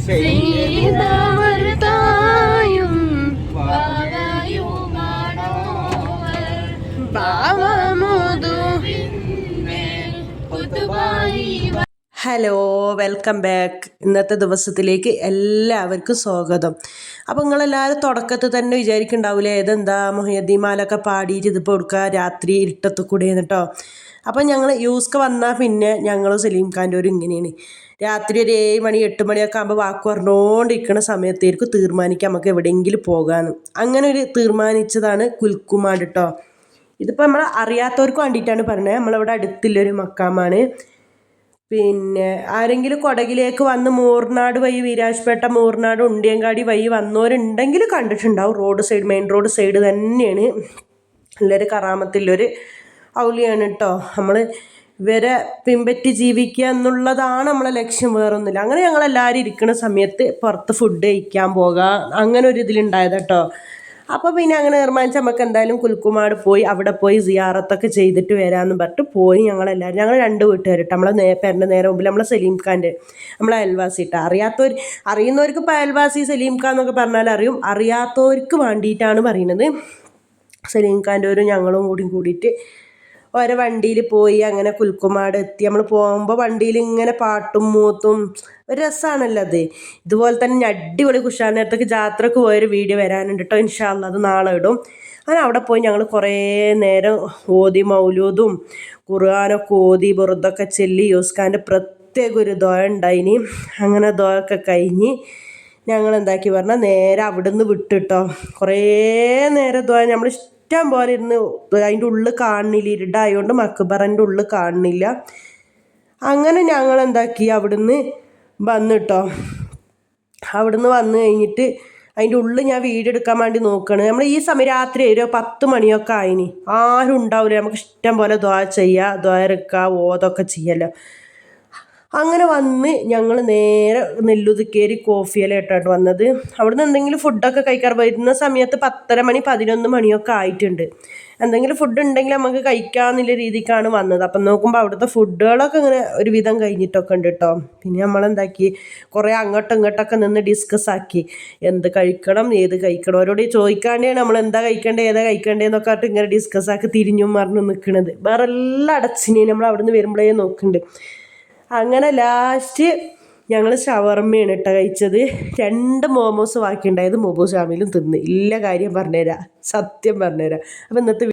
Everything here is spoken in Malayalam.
ചെയ്തവർ തായും ഹലോ, വെൽക്കം ബാക്ക്. ഇന്നത്തെ ദിവസത്തിലേക്ക് എല്ലാവർക്കും സ്വാഗതം. അപ്പോൾ നിങ്ങളെല്ലാവരും തുടക്കത്തിൽ തന്നെ വിചാരിക്കുന്നുണ്ടാവില്ലേ, ഇതെന്താ മൊഹിയദ്ദീമാലൊക്കെ പാടിയിട്ട് ഇതിപ്പോൾ കൊടുക്കുക രാത്രി ഇരുട്ടത്ത് കൂടെ കേട്ടോ. അപ്പോൾ ഞങ്ങൾ യൂസ്ക്ക് വന്നാൽ പിന്നെ ഞങ്ങൾ സലീം ഖാൻ്റെ ഒരു ഇങ്ങനെയാണ് രാത്രി ഒരു 7 മണി 8 മണിയൊക്കെ ആകുമ്പോൾ വാക്ക് പറഞ്ഞുകൊണ്ടിരിക്കുന്ന സമയത്തേക്ക് തീരുമാനിക്കാം നമുക്ക് എവിടെയെങ്കിലും പോകാമെന്ന്. അങ്ങനെ ഒരു തീരുമാനിച്ചതാണ് കുൽക്കുമാട് കേട്ടോ. ഇതിപ്പോൾ നമ്മൾ അറിയാത്തവർക്ക് വേണ്ടിയിട്ടാണ് പറഞ്ഞത്. നമ്മളിവിടെ അടുത്തുള്ളൊരു മക്കാമാണ്. പിന്നെ ആരെങ്കിലും കൊടകിലേക്ക് വന്ന് മൂർനാട് വഴി വീരാജ്പേട്ട മൂർനാട് ഉണ്ടിയങ്കാടി വഴി വന്നവരുണ്ടെങ്കിൽ കണ്ടിട്ടുണ്ടാവും. Road side, main road side തന്നെയാണ്. നല്ലൊരു കറാമത്തുള്ളൊരു ഔലിയാണ് കേട്ടോ. നമ്മൾ ഇവരെ പിൻപറ്റി ജീവിക്കുക എന്നുള്ളതാണ് നമ്മളെ ലക്ഷ്യം, വേറൊന്നുമില്ല. അങ്ങനെ ഞങ്ങളെല്ലാവരും ഇരിക്കുന്ന സമയത്ത് പുറത്ത് ഫുഡ് കഴിക്കാൻ പോകാം, അങ്ങനെ ഒരു ഇതിലുണ്ടായത് കേട്ടോ. അപ്പോൾ പിന്നെ അങ്ങനെ തീരുമാനിച്ച് നമുക്ക് എന്തായാലും കുൽക്കുമാട് പോയി അവിടെ പോയി സിയാറത്തൊക്കെ ചെയ്തിട്ട് വരാമെന്ന് പറഞ്ഞിട്ട് പോയി. ഞങ്ങൾ 2 വീട്ടുകാരിട്ട് നമ്മളെ പേരൻ്റെ നേരെ മുമ്പിൽ നമ്മളെ സലീം ഖാൻ്റെ നമ്മളെ അയൽവാസി ഇട്ട. അറിയുന്നവർക്ക് ഇപ്പോൾ അയൽവാസി സലീം ഖാൻ എന്നൊക്കെ പറഞ്ഞാൽ അറിയും. അറിയാത്തവർക്ക് വേണ്ടിയിട്ടാണ് പറയുന്നത്. സലീം ഖാൻ്റെ ഒരു ഞങ്ങളും കൂടിയിട്ട് ഓരോ വണ്ടിയിൽ പോയി അങ്ങനെ കുൽക്കുമാട് എത്തി. നമ്മൾ പോകുമ്പോൾ വണ്ടിയിൽ ഇങ്ങനെ പാട്ടും മൂത്തും ഒരു രസമാണല്ലോ അത്. ഇതുപോലെ തന്നെ അടിപൊളി കുശാൽ നേരത്തേക്ക് ജാത്രക്ക് പോയൊരു വീഡിയോ വരാനുണ്ട് കേട്ടോ. ഇൻഷാ അല്ലാ അത് നാളെ ഇടും. അങ്ങനെ അവിടെ പോയി ഞങ്ങൾ കുറേ നേരം ഓതി മൗലൂദും ഖുർആനൊക്കെ ഓതി ബുറുദൊക്കെ ചൊല്ലി യൂസ്ഖാൻ്റെ പ്രത്യേക ഒരു ദുആ ഉണ്ടായിനി. അങ്ങനെ ദുആയൊക്കെ കഴിഞ്ഞ് ഞങ്ങൾ എന്താക്കി പറഞ്ഞാൽ നേരെ അവിടെ നിന്ന് വിട്ടിട്ടോ. കുറേ നേരം ദുആ നമ്മൾ ഇഷ്ടം പോലെ ഇരുന്ന് അതിൻ്റെ ഉള്ളിൽ കാണുന്നില്ല, ഇരുടായതുകൊണ്ട് മക്ബറൻ്റെ ഉള്ളിൽ കാണുന്നില്ല. അങ്ങനെ ഞങ്ങൾ എന്താക്കി അവിടുന്ന് വന്നിട്ടോ. അവിടുന്ന് വന്നു കഴിഞ്ഞിട്ട് അതിൻ്റെ ഉള്ളിൽ ഞാൻ വീഡിയോ എടുക്കാൻ വേണ്ടി നോക്കുകയാണ്. നമ്മൾ ഈ സമയം രാത്രി ഒരു 10 മണിയൊക്കെ ആയിനി. ആരും ഉണ്ടാവില്ല, നമുക്ക് ഇഷ്ടം പോലെ ദുആ ചെയ്യുക, ദുആ ഇറക്കുക, ഓതൊക്കെ ചെയ്യല്ലോ. അങ്ങനെ വന്ന് ഞങ്ങൾ നേരെ നെല്ലുതുക്കേരി കോഫിയിലായിട്ടാണ് വന്നത്. അവിടുന്ന് എന്തെങ്കിലും ഫുഡൊക്കെ കഴിക്കാൻ വരുന്ന സമയത്ത് 10:30 മണി 11 മണിയൊക്കെ ആയിട്ടുണ്ട്. എന്തെങ്കിലും ഫുഡ് ഉണ്ടെങ്കിൽ നമുക്ക് കഴിക്കാമെന്നുള്ള രീതിക്കാണ് വന്നത്. അപ്പം നോക്കുമ്പോൾ അവിടുത്തെ ഫുഡുകളൊക്കെ ഇങ്ങനെ ഒരു വിധം കഴിഞ്ഞിട്ടൊക്കെ ഉണ്ട് കേട്ടോ. പിന്നെ നമ്മളെന്താക്കി കുറേ അങ്ങോട്ടും ഇങ്ങോട്ടൊക്കെ നിന്ന് ഡിസ്കസ് ആക്കി എന്ത് കഴിക്കണം ഏത് കഴിക്കണം. അവരോട് ചോദിക്കാണ്ടാണ് നമ്മൾ എന്താ കഴിക്കേണ്ടത് ഏതാ കഴിക്കേണ്ടതെന്നൊക്കെ ആയിട്ട് ഇങ്ങനെ ഡിസ്കസ് ആക്കി തിരിഞ്ഞും മറിഞ്ഞു നിൽക്കുന്നത്. വേറെ എല്ലാ അടച്ചിനെയും നമ്മൾ അവിടുന്ന് വരുമ്പോഴേ നോക്കുന്നുണ്ട്. അങ്ങനെ ലാസ്റ്റ് ഞങ്ങൾ ഷവർമ്മയാണ് കേട്ടോ കഴിച്ചത്. 2 മോമോസ് ബാക്കിയുണ്ടായത് മോമോസ് ഷാമിലും തിന്ന്. ഇല്ല കാര്യം പറഞ്ഞുതരാം, സത്യം പറഞ്ഞുതരാം. അപ്പം ഇന്നത്തെ